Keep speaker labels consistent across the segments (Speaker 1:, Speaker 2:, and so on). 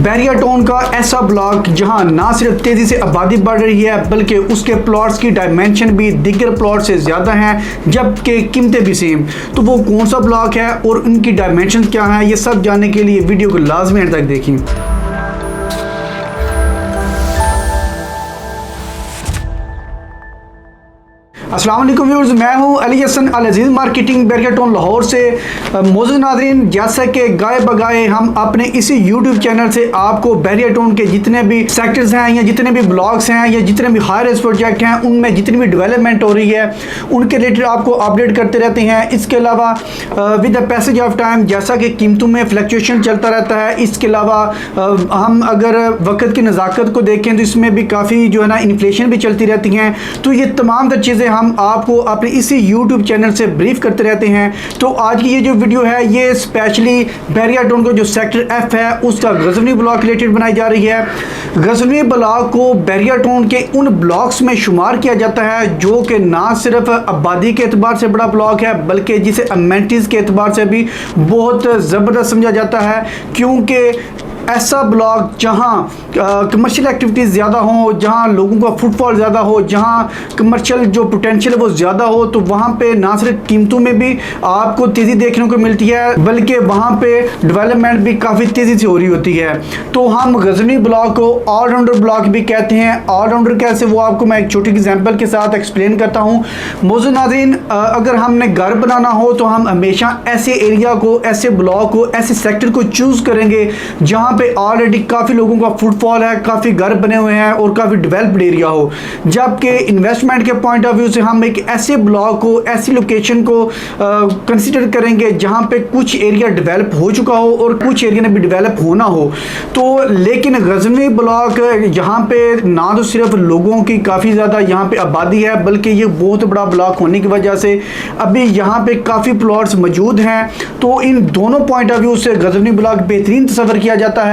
Speaker 1: Bairiya town का ऐसा block जहां ना सिर्फ तेजी से आबादी बढ़ रही है बल्कि उसके प्लॉट्स की डायमेंशन भी दिगर प्लॉट से ज़्यादा हैं जबकि कीमतें भी सेम। तो वो कौन सा ब्लॉक है और उनकी डायमेंशन क्या है, ये सब जानने के लिए वीडियो को लाजमी एंड तक देखें। अस्सलाम वालेकुम व्यूअर्स, मैं हूं अली हसन अल अजीज़ मार्केटिंग बैरिया टाउन लाहौर से। मौजूद नाज़रीन, जैसा कि गाय बगाए हम अपने इसी यूट्यूब चैनल से आपको बैरिया टाउन के जितने भी सेक्टर्स हैं या जितने भी ब्लॉक्स हैं या जितने भी हाई राइज प्रोजेक्ट हैं उनमें जितनी भी डेवलपमेंट हो रही है उनके रिलेटेड आपको अपडेट करते रहते हैं। इसके अलावा with the passage of time जैसा कि कीमतों में फ्लक्चुएशन चलता रहता है, इसके अलावा हम अगर वक्त की नज़ाकत को देखें तो इसमें भी काफ़ी जो है ना इन्फ्लेशन भी चलती रहती हैं। तो ये तमाम तर चीज़ें हम आपको अपने इसी YouTube चैनल से ब्रीफ करते रहते हैं। तो आज की ये जो वीडियो है ये स्पेशली बैरिया टाउन का जो सेक्टर F है उसका गजनी ब्लॉक रिलेटेड बनाई जा रही है। गजनी ब्लॉक को बैरिया टाउन के उन ब्लॉक्स में शुमार किया जाता है जो कि ना सिर्फ आबादी के एतबार से बड़ा ब्लॉक है बल्कि जिसे अमेनिटीज़ के एतबार से भी बहुत ज़बरदस्त समझा जाता है, क्योंकि ऐसा ब्लॉक जहां कमर्शियल एक्टिविटीज़ ज़्यादा हो, जहां लोगों का फुटफॉल ज़्यादा हो, जहां कमर्शियल जो पोटेंशियल है वो ज़्यादा हो, तो वहां पे ना सिर्फ कीमतों में भी आपको तेज़ी देखने को मिलती है बल्कि वहां पे डेवलपमेंट भी काफ़ी तेज़ी से हो रही होती है। तो हम गजनी ब्लॉक को ऑलराउंडर ब्लॉक भी कहते हैं। ऑलराउंडर कैसे, वो आपको मैं एक छोटी एग्जाम्पल के साथ एक्सप्लेन करता हूँ। मौजूद नाज़रीन, अगर हमने घर बनाना हो तो हम हमेशा ऐसे एरिया को, ऐसे ब्लॉक को, ऐसे सेक्टर को चूज़ करेंगे जहाँ पे ऑलरेडी काफ़ी लोगों का फुटफॉल है, काफ़ी घर बने हुए हैं और काफ़ी डेवलप्ड एरिया हो। जबकि इन्वेस्टमेंट के पॉइंट ऑफ व्यू से हम एक ऐसे ब्लॉक को, ऐसी लोकेशन को कंसीडर करेंगे जहां पे कुछ एरिया डेवलप हो चुका हो और कुछ एरिया ने भी डेवलप होना हो। तो लेकिन गजनी ब्लॉक यहाँ पे ना तो सिर्फ लोगों की काफ़ी ज़्यादा यहाँ पे आबादी है बल्कि ये बहुत बड़ा ब्लॉक होने की वजह से अभी यहाँ पे काफ़ी प्लॉट्स मौजूद हैं। तो इन दोनों पॉइंट ऑफ व्यू से गजनी ब्लॉक बेहतरीन तस्वर किया जाता है।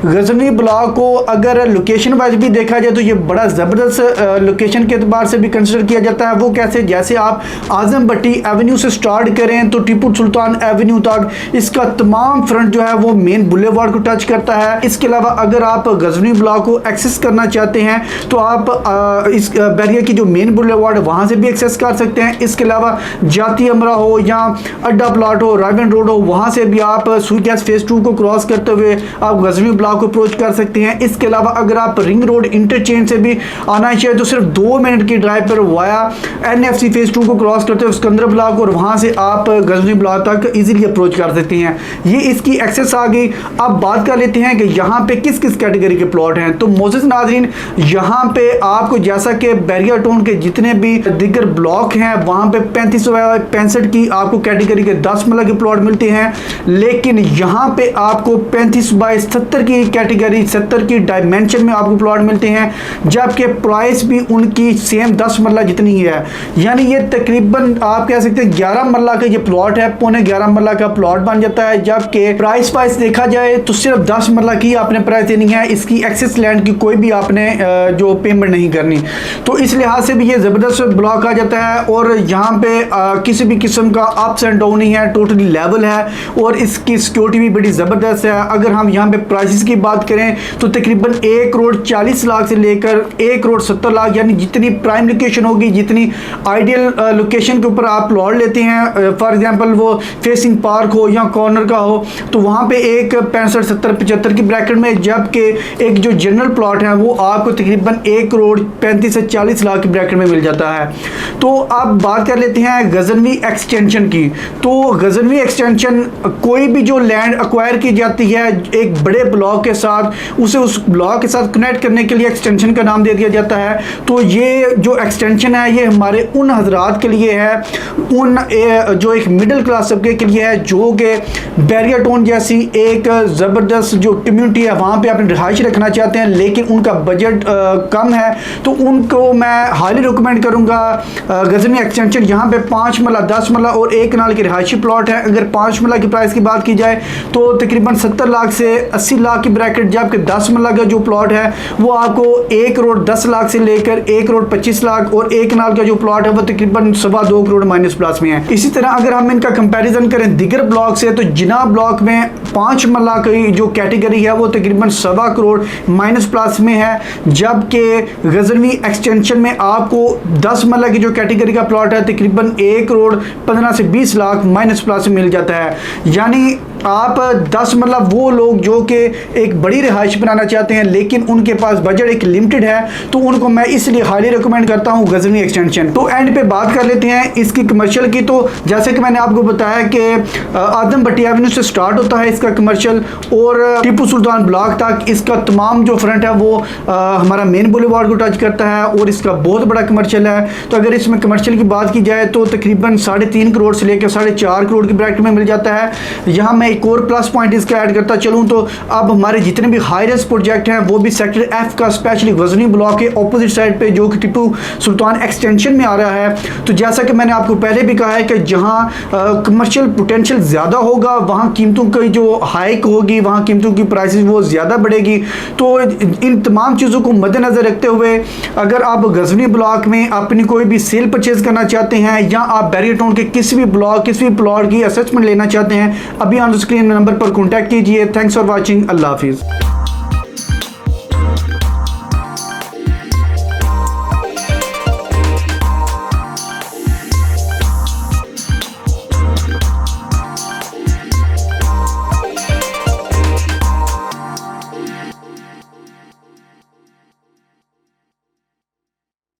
Speaker 1: गजनी ब्लॉक को अगर लोकेशन वाइज भी देखा जाए तो ये बड़ा ज़बरदस्त लोकेशन के एतबार से भी कंसिडर किया जाता है। वो कैसे, जैसे आप आजम भट्टी एवेन्यू से स्टार्ट करें तो टिपू सुल्तान एवेन्यू तक इसका तमाम फ्रंट जो है वो मेन बुलेवार्ड को टच करता है। इसके अलावा अगर आप गजनी ब्लॉक को एक्सेस करना चाहते हैं तो आप इस बैरिया की जो मेन बुलेवार्ड वहाँ से भी एक्सेस कर सकते हैं। इसके अलावा जाती अमरा हो या अड्डा प्लाट हो, रायवन रोड हो, वहाँ से भी आप सुई गैस फेज 2 को क्रॉस करते हुए आप गजनी ब्लॉक को अप्रोच कर सकते हैं। इसके अलावा अगर आप रिंग रोड इंटरचेंज से भी आना चाहिए तो सिर्फ 2 मिनट की ड्राइव पर वाया NFC फेज 2 को क्रॉस करते हुए सिकंदर ब्लॉक और वहां से आप गजनी ब्लॉक तक इजीली अप्रोच कर सकते हैं। ये इसकी एक्सेस आ गई। अब बात कर लेते हैं कि यहाँ पे किस किस कैटेगरी के प्लॉट हैं। तो मोज़िज़ नाज़रीन, यहाँ पे आपको जैसा कि बैरिया टाउन के जितने भी दिगर ब्लॉक हैं वहाँ पे 3565 की आपको कैटेगरी के 10 मरला के प्लॉट मिलते हैं, लेकिन यहाँ पे आपको 35/70 की कैटेगरी 70 की डायमेंशन में आपको प्लॉट मिलते हैं, जबकि प्राइस भी उनकी सेम 10 मरला जितनी ही है। यानी ये तकरीबन आप कह सकते हैं 11 मरला का ये प्लॉट है, पौने 11 मरला का प्लॉट बन जाता है। जबकि प्राइस वाइज देखा जाए तो सिर्फ 10 मरला की आपने प्राइस देनी है, इसकी एक्सेस लैंड की कोई भी आपने जो पेमेंट नहीं करनी। तो इस लिहाज से भी ये ज़बरदस्त ब्लॉक आ जाता है और यहाँ पे किसी भी किस्म का अप्स एंड डाउन नहीं है, टोटली लेवल है और इसकी सिक्योरिटी भी बड़ी ज़बरदस्त है। अगर हम यहाँ पे प्राइसेस की बात करें तो तकरीबन 1 करोड़ 40 लाख से लेकर 1 करोड़ 70 लाख, यानी जितनी प्राइम लोकेशन होगी, जितनी आइडियल लोकेशन के ऊपर आप प्लॉट लेते हैं, फॉर एग्जांपल वो फेसिंग पार्क हो या कॉर्नर का हो, तो वहाँ पे एक 65 70 75 की ब्रैकेट में, जबकि एक जो जनरल प्लॉट है वो आपको तकरीबन 1 करोड़ 35 से 40 लाख की ब्रैकेट में मिल जाता है। तो अब बात कर लेते हैं गजनवी एक्सटेंशन की। तो गजनवी एक्सटेंशन कोई भी जो लैंड एक्वायर की जाती है एक बड़े ब्लॉक के साथ, उसे उस ब्लॉक के साथ कनेक्ट करने के लिए एक्सटेंशन का नाम दे दिया जाता है। तो ये जो एक्सटेंशन है ये हमारे उन हजरात के लिए है, उन जो एक मिडिल क्लास तबके के लिए है जो कि बैरिया टाउन जैसी एक ज़बरदस्त जो कम्युनिटी है वहाँ पे अपनी रिहाइश रखना चाहते हैं लेकिन उनका बजट कम है। तो उनको मैं हाईली रिकमेंड करूँगा गजनी एक्सटेंशन। यहाँ पे 5 मरला, 10 मरला और 1 कनाल की रिहायशी प्लॉट है। अगर 5 मरला की प्राइस की बात की जाए तो तकरीबन 70 लाख से 80 लाख की ब्रैकेट, जबकि 10 मरला का जो प्लॉट है वो आपको 1 करोड़ 10 लाख से लेकर 1 करोड़ 25 लाख, और 1 कनाल का जो प्लॉट है वो तकरीबन 2.25 करोड़ माइनस प्लस में है। इसी तरह अगर हम इनका कंपैरिजन करें दिगर ब्लॉक से, तो जिना ब्लॉक में 5 मरला की जो कैटेगरी है वो तकरीबन 2.25 करोड़ माइनस प्लस में है, जबकि गजनवी एक्सटेंशन में आपको 10 मरला की जो कैटेगरी का प्लॉट है तकरीबन 1 करोड़ 15 से 20 लाख माइनस प्लस में मिल जाता है। यानी आप 10 मरला वो लोग जो कि एक बड़ी रिहाइश बनाना चाहते हैं लेकिन उनके पास बजट एक लिमिटेड है, तो उनको मैं इसलिए हाईली रिकमेंड करता हूं गजनवी एक्सटेंशन। तो एंड पे बात कर लेते हैं इसकी कमर्शियल की। तो जैसे कि मैंने आपको बताया कि आदम भट्टी एवेन्यू से स्टार्ट होता है इसका कमर्शियल और टीपू सुल्तान ब्लॉक तक इसका तमाम जो फ्रंट है वो हमारा मेन बुलेवार्ड को टच करता है और इसका बहुत बड़ा कमर्शियल है। तो अगर इसमें कमर्शियल की बात की जाए तो तकरीबन 3.5 करोड़ से लेकर 4.5 करोड़ की ब्रैकेट में मिल जाता है। यहाँ मैं एक और प्लस पॉइंट इसका ऐड करता चलूँ तो अब हमारे जितने भी हाई रिस्क प्रोजेक्ट हैं वो भी सेक्टर एफ का स्पेशली गजनी ब्लॉक के ऑपोजिट साइड पे जो कि टीपू सुल्तान एक्सटेंशन में आ रहा है। तो जैसा कि मैंने आपको पहले भी कहा है कि जहाँ कमर्शियल पोटेंशियल ज़्यादा होगा वहाँ कीमतों की जो हाइक होगी, वहाँ कीमतों की प्राइसेस वो ज़्यादा बढ़ेगी। तो इन तमाम चीज़ों को मद्देनज़र रखते हुए अगर आप गजनी ब्लॉक में अपनी कोई भी सेल परचेज करना चाहते हैं या आप बैरियर टाउन के किसी भी ब्लॉक किसी भी प्लॉट की असेसमेंट लेना चाहते हैं, अभी ऑन स्क्रीन नंबर पर कॉन्टैक्ट कीजिए। Thanks for watching. अल्लाह हाफिज़।